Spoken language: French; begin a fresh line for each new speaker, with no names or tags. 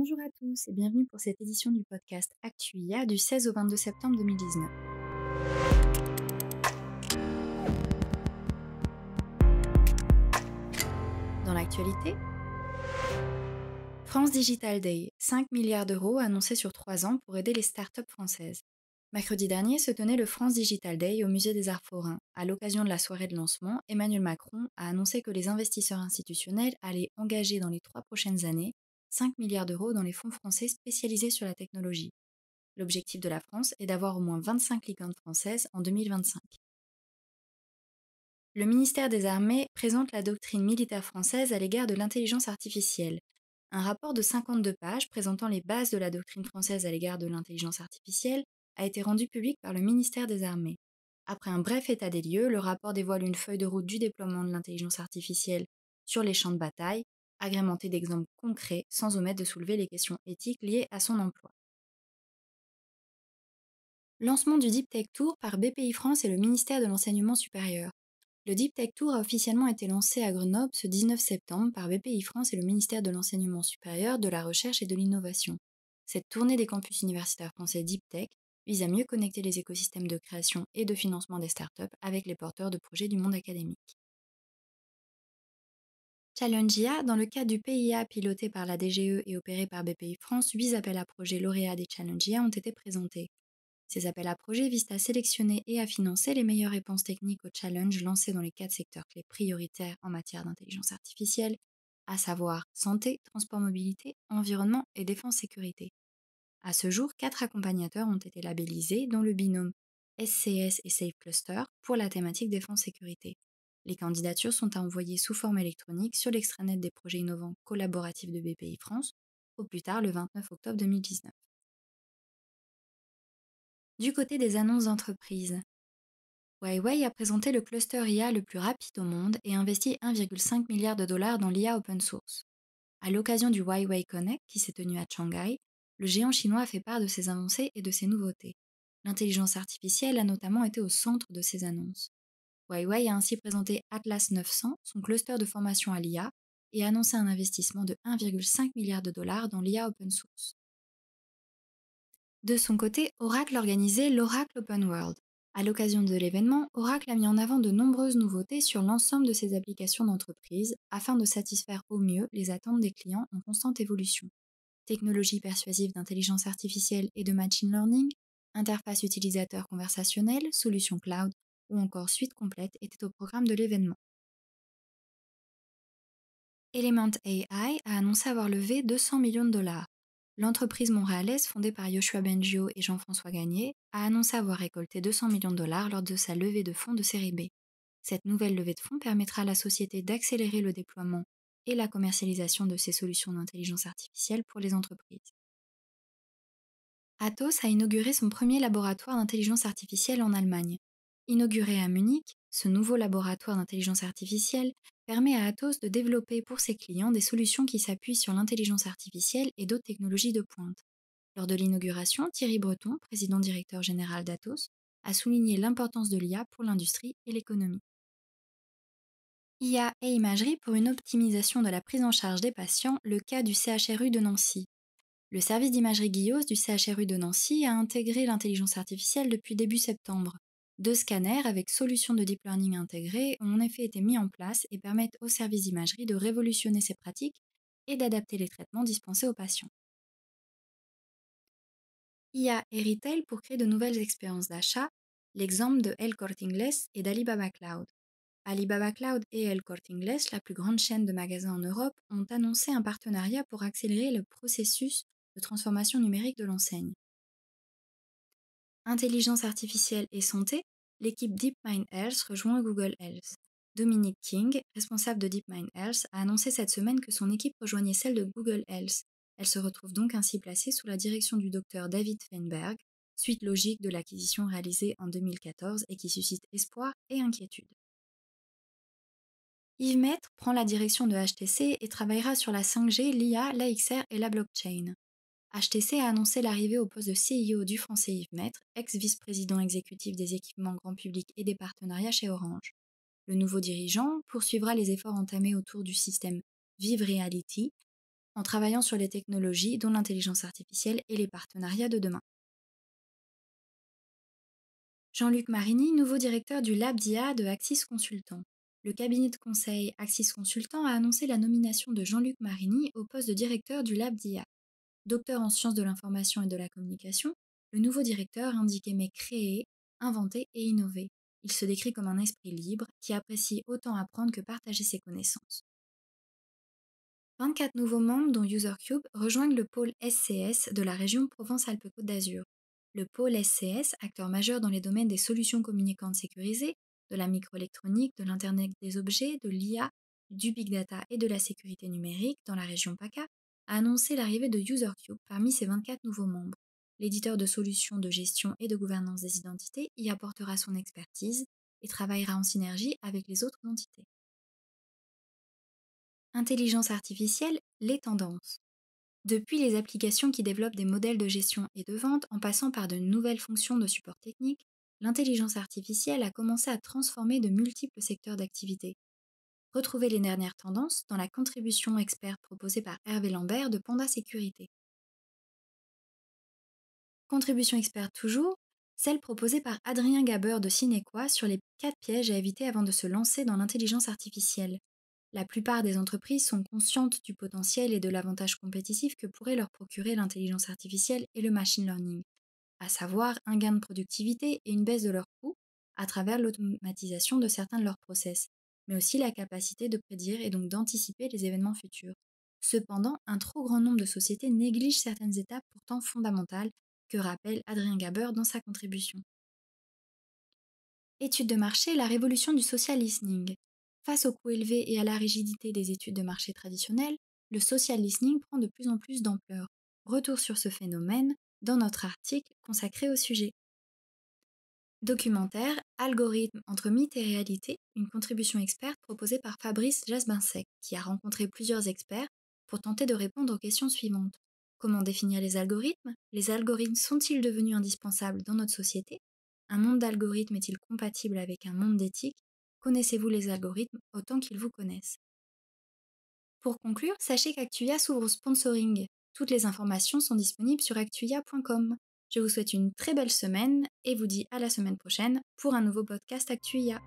Bonjour à tous et bienvenue pour cette édition du podcast Actu IA du 16 au 22 septembre 2019. Dans l'actualité, France Digital Day, 5 milliards d'euros annoncés sur 3 ans pour aider les startups françaises. Mercredi dernier se tenait le France Digital Day au Musée des Arts Forains. À l'occasion de la soirée de lancement, Emmanuel Macron a annoncé que les investisseurs institutionnels allaient engager dans les 3 prochaines années 5 milliards d'euros dans les fonds français spécialisés sur la technologie. L'objectif de la France est d'avoir au moins 25 licornes françaises en 2025. Le ministère des Armées présente la doctrine militaire française à l'égard de l'intelligence artificielle. Un rapport de 52 pages présentant les bases de la doctrine française à l'égard de l'intelligence artificielle a été rendu public par le ministère des Armées. Après un bref état des lieux, le rapport dévoile une feuille de route du déploiement de l'intelligence artificielle sur les champs de bataille, agrémentée d'exemples concrets sans omettre de soulever les questions éthiques liées à son emploi. Lancement du Deep Tech Tour par BPI France et le ministère de l'Enseignement supérieur. Le Deep Tech Tour a officiellement été lancé à Grenoble ce 19 septembre par BPI France et le ministère de l'Enseignement supérieur, de la Recherche et de l'Innovation. Cette tournée des campus universitaires français Deep Tech vise à mieux connecter les écosystèmes de création et de financement des startups avec les porteurs de projets du monde académique. Challenge IA, dans le cadre du PIA piloté par la DGE et opéré par BPI France, 8 appels à projets lauréats des Challenge IA ont été présentés. Ces appels à projets visent à sélectionner et à financer les meilleures réponses techniques aux challenges lancés dans les 4 secteurs clés prioritaires en matière d'intelligence artificielle, à savoir santé, transport mobilité, environnement et défense-sécurité. À ce jour, 4 accompagnateurs ont été labellisés, dont le binôme SCS et Safe Cluster pour la thématique défense-sécurité. Les candidatures sont à envoyer sous forme électronique sur l'extranet des projets innovants collaboratifs de BPI France, au plus tard le 29 octobre 2019. Du côté des annonces d'entreprise, Huawei a présenté le cluster IA le plus rapide au monde et investi 1,5 milliard de dollars dans l'IA open source. À l'occasion du Huawei Connect qui s'est tenu à Shanghai, le géant chinois a fait part de ses avancées et de ses nouveautés. L'intelligence artificielle a notamment été au centre de ces annonces. Huawei a ainsi présenté Atlas 900, son cluster de formation à l'IA, et a annoncé un investissement de 1,5 milliard de dollars dans l'IA open source. De son côté, Oracle organisait l'Oracle Open World. À l'occasion de l'événement, Oracle a mis en avant de nombreuses nouveautés sur l'ensemble de ses applications d'entreprise afin de satisfaire au mieux les attentes des clients en constante évolution. Technologie persuasive d'intelligence artificielle et de machine learning, interface utilisateur conversationnelle, solution cloud ou encore suite complète étaient au programme de l'événement. Element AI a annoncé avoir levé 200 millions de dollars. L'entreprise montréalaise, fondée par Yoshua Bengio et Jean-François Gagné, a annoncé avoir récolté 200 millions de dollars lors de sa levée de fonds de série B. Cette nouvelle levée de fonds permettra à la société d'accélérer le déploiement et la commercialisation de ses solutions d'intelligence artificielle pour les entreprises. Atos a inauguré son premier laboratoire d'intelligence artificielle en Allemagne. Inauguré à Munich, ce nouveau laboratoire d'intelligence artificielle permet à Atos de développer pour ses clients des solutions qui s'appuient sur l'intelligence artificielle et d'autres technologies de pointe. Lors de l'inauguration, Thierry Breton, président directeur général d'Atos, a souligné l'importance de l'IA pour l'industrie et l'économie. IA et imagerie pour une optimisation de la prise en charge des patients, le cas du CHRU de Nancy. Le service d'imagerie Guillos du CHRU de Nancy a intégré l'intelligence artificielle depuis début septembre. 2 scanners avec solutions de deep learning intégrées ont en effet été mis en place et permettent au service d'imagerie de révolutionner ses pratiques et d'adapter les traitements dispensés aux patients. IA et retail pour créer de nouvelles expériences d'achat, l'exemple de El Corte Inglés et d'Alibaba Cloud. Alibaba Cloud et El Corte Inglés, la plus grande chaîne de magasins en Europe, ont annoncé un partenariat pour accélérer le processus de transformation numérique de l'enseigne. Intelligence artificielle et santé, l'équipe DeepMind Health rejoint Google Health. Dominic King, responsable de DeepMind Health, a annoncé cette semaine que son équipe rejoignait celle de Google Health. Elle se retrouve donc ainsi placée sous la direction du docteur David Feinberg, suite logique de l'acquisition réalisée en 2014 et qui suscite espoir et inquiétude. Yves Maître prend la direction de HTC et travaillera sur la 5G, l'IA, la XR et la blockchain. HTC a annoncé l'arrivée au poste de CEO du français Yves Maître, ex-vice-président exécutif des équipements grand public et des partenariats chez Orange. Le nouveau dirigeant poursuivra les efforts entamés autour du système Vive Reality, en travaillant sur les technologies dont l'intelligence artificielle et les partenariats de demain. Jean-Luc Marini, nouveau directeur du Lab d'IA de Axis Consultant. Le cabinet de conseil Axis Consultant a annoncé la nomination de Jean-Luc Marini au poste de directeur du Lab d'IA. Docteur en sciences de l'information et de la communication, le nouveau directeur indique aimer créer, inventer et innover. Il se décrit comme un esprit libre qui apprécie autant apprendre que partager ses connaissances. 24 nouveaux membres, dont UserCube, rejoignent le pôle SCS de la région Provence-Alpes-Côte d'Azur. Le pôle SCS, acteur majeur dans les domaines des solutions communicantes sécurisées, de la microélectronique, de l'Internet des objets, de l'IA, du big data et de la sécurité numérique dans la région PACA, a annoncé l'arrivée de UserCube parmi ses 24 nouveaux membres. L'éditeur de solutions de gestion et de gouvernance des identités y apportera son expertise et travaillera en synergie avec les autres entités. Intelligence artificielle, les tendances. Depuis les applications qui développent des modèles de gestion et de vente en passant par de nouvelles fonctions de support technique, l'intelligence artificielle a commencé à transformer de multiples secteurs d'activité. Retrouvez les dernières tendances dans la contribution experte proposée par Hervé Lambert de Panda Sécurité. Contribution experte toujours, celle proposée par Adrien Gaber de Cinequa sur les 4 pièges à éviter avant de se lancer dans l'intelligence artificielle. La plupart des entreprises sont conscientes du potentiel et de l'avantage compétitif que pourrait leur procurer l'intelligence artificielle et le machine learning, à savoir un gain de productivité et une baisse de leurs coûts à travers l'automatisation de certains de leurs process, mais aussi la capacité de prédire et donc d'anticiper les événements futurs. Cependant, un trop grand nombre de sociétés négligent certaines étapes pourtant fondamentales que rappelle Adrien Gaber dans sa contribution. Études de marché, la révolution du social listening. Face aux coûts élevés et à la rigidité des études de marché traditionnelles, le social listening prend de plus en plus d'ampleur. Retour sur ce phénomène dans notre article consacré au sujet. Documentaire, algorithme entre mythe et réalité, une contribution experte proposée par Fabrice Jasbinsec, qui a rencontré plusieurs experts pour tenter de répondre aux questions suivantes. Comment définir les algorithmes? Les algorithmes sont-ils devenus indispensables dans notre société? Un monde d'algorithmes est-il compatible avec un monde d'éthique? Connaissez-vous les algorithmes autant qu'ils vous connaissent? Pour conclure, sachez qu'Actuia s'ouvre au sponsoring. Toutes les informations sont disponibles sur actuia.com. Je vous souhaite une très belle semaine et vous dis à la semaine prochaine pour un nouveau podcast Actuia.